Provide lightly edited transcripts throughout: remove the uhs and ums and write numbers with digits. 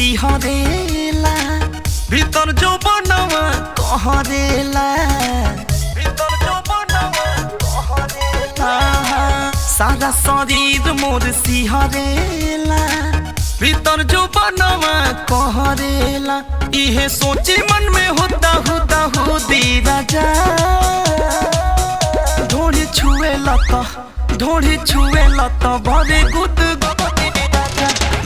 सिहरेला भीतर जो बनवा कहरेला भीतर जो बनवा कहरेला सारा शरीर मोर सिहरेला भीतर जो बनवा कहरेला इहे सोची मन में होता होता होदी राजा ढोड़ी छुए लता भरे गुद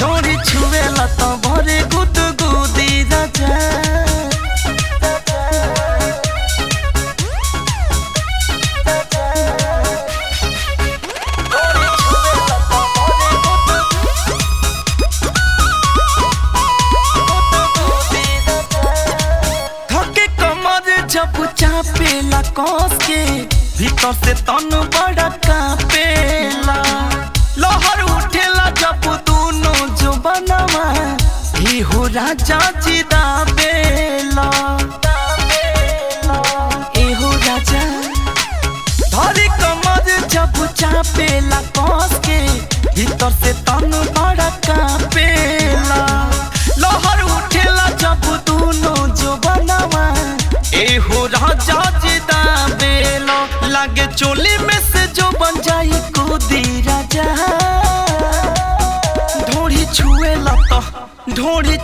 ढोड़ी छुए लता भरे गुद गुदी राजा थके कमर जब चापेला कस के भीतर से तन बड़ा कापेला लहर उठेला जब दोनों जो बनवा ही हो राजा जी दाबेला ए हो राजा धरी कमर जब चापेला कस के भीतर से तन बड़ा कापेला लहर उठेला जब दोनों जो बनवा ए हो राजा जी दाबेला लागे चोली में से जो बन जाई कूदी राजा ढोड़ी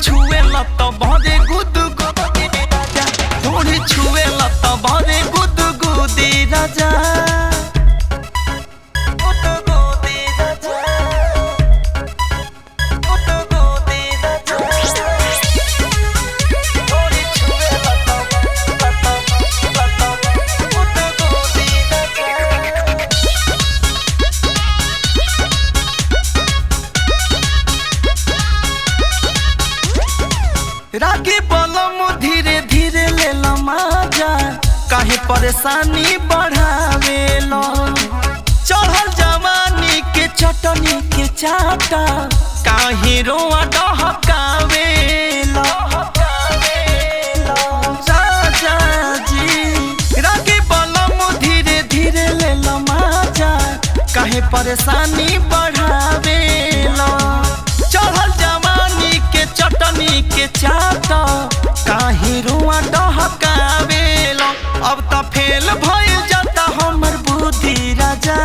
छुए लता भरे गुद गुदी राजा ढोड़ी छुए लता भरे गुद गुदी राजा रागी बलम धीरे धीरे ले मजा काहे परेशानी बढ़ावेला चढ़ल जवानी के चटनी के चाटा काहे रोआ डहकावेला राजा जी रागी बलम धीरे धीरे ले मजा काहे परेशानी बढ़ावेला चढ़ल जवानी के चटनी के चाटा काहे रुआ डहकावेला अब त फेल भइल जाता हमर बुद्धि राजा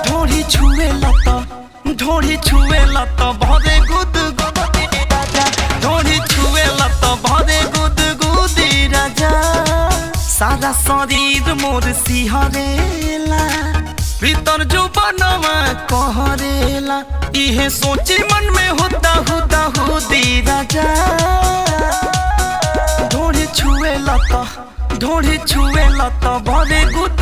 ढोड़ी छुए लता भरे गुद गुदी राजा ढोड़ी छुए लता भरे गुद गुदी राजा सारा शरीर मोर सिहरेला भीतर जो बनवा कहरेला इहे सोची मन में होता होता होदी राजा ढोड़ी छुए लता भरे गुद